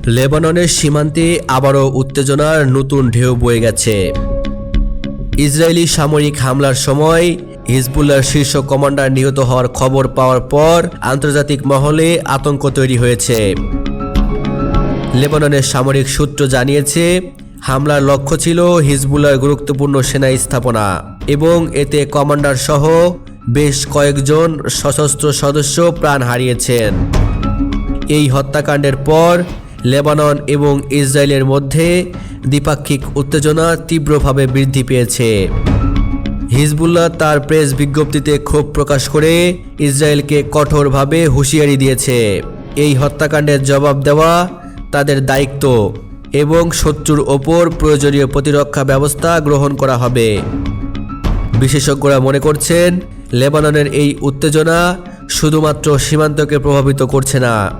লেবাননের সীমান্তে আবারও উত্তেজনার নতুন ঢেউ বয়ে গেছে। ইসরায়েলি সামরিক হামলার সময় হিজবুল্লাহর শীর্ষ কমান্ডার নিহত হওয়ার খবর পাওয়ার পর আন্তর্জাতিক মহলে আতঙ্ক তৈরি হয়েছে। লেবাননের সামরিক সূত্র জানিয়েছে, হামলার লক্ষ্য ছিল হিজবুল্লাহর গুরুত্বপূর্ণ সেনা স্থাপনা এবং এতে কমান্ডার সহ বেশ কয়েকজন সশস্ত্র সদস্য প্রাণ হারিয়েছেন। এই হত্যাকাণ্ডের পর লেবানন এবং ইসরায়েলের মধ্যে দ্বিপাক্ষিক উত্তেজনা তীব্রভাবে বৃদ্ধি পেয়েছে। হিজবুল্লাহ তার প্রেস বিজ্ঞপ্তিতে ক্ষোভ প্রকাশ করে ইসরায়েলকে কঠোরভাবে হুঁশিয়ারি দিয়েছে, এই হত্যাকাণ্ডের জবাব দেওয়া তাদের দায়িত্ব এবং শত্রুর ওপর প্রয়োজনীয় প্রতিরক্ষা ব্যবস্থা গ্রহণ করা হবে। বিশেষজ্ঞরা মনে করছেন, লেবাননের এই উত্তেজনা শুধুমাত্র সীমান্তকে প্রভাবিত করছে না,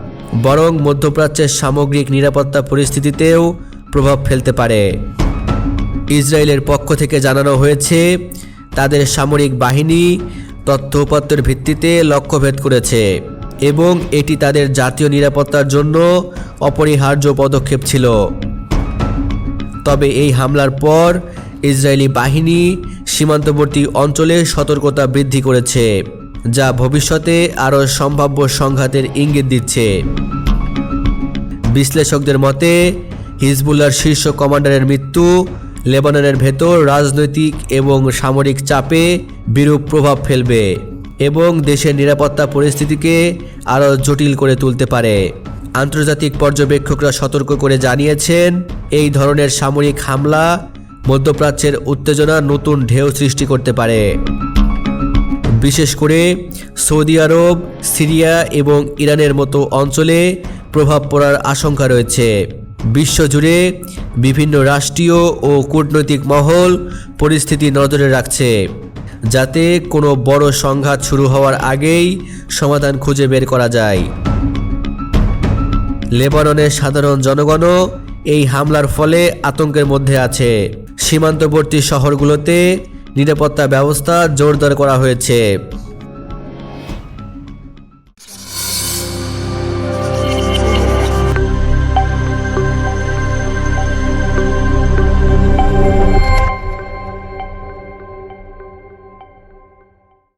বরং মধ্যপ্রাচ্যের সামগ্রিক নিরাপত্তা পরিস্থিতিতেও প্রভাব ফেলতে পারে। ইসরায়েলের পক্ষ থেকে জানানো হয়েছে, তাদের সামরিক বাহিনী তথ্য-উপাত্তের ভিত্তিতে লক্ষ্যভেদ করেছে এবং এটি তাদের জাতীয় নিরাপত্তার জন্য অপরিহার্য পদক্ষেপ ছিল। তবে এই হামলার পর ইসরায়েলি বাহিনী সীমান্তবর্তী অঞ্চলে সতর্কতা বৃদ্ধি করেছে, যা ভবিষ্যতে আরও সম্ভাব্য সংঘাতের ইঙ্গিত দিচ্ছে। বিশ্লেষকদের মতে, হিজবুল্লাহর শীর্ষ কমান্ডারের মৃত্যু লেবাননের ভেতর রাজনৈতিক এবং সামরিক চাপে বিরূপ প্রভাব ফেলবে এবং দেশের নিরাপত্তা পরিস্থিতিকে আরও জটিল করে তুলতে পারে। আন্তর্জাতিক পর্যবেক্ষকরা সতর্ক করে জানিয়েছেন, এই ধরনের সামরিক হামলা মধ্যপ্রাচ্যের উত্তেজনা নতুন ঢেউ সৃষ্টি করতে পারে। বিশেষ করে সৌদি আরব, সিরিয়া এবং ইরানের মতো অঞ্চলে প্রভাব পড়ার আশঙ্কা রয়েছে। বিশ্বজুড়ে বিভিন্ন রাষ্ট্রীয় ও কূটনৈতিক মহল পরিস্থিতি নজরে রাখছে, যাতে কোনো বড় সংঘাত শুরু হওয়ার আগেই সমাধান খুঁজে বের করা যায়। লেবাননের সাধারণ জনগণও এই হামলার ফলে আতঙ্কের মধ্যে আছে। সীমান্তবর্তী শহরগুলোতে নিরাপত্তা ব্যবস্থা জোরদার করা হয়েছে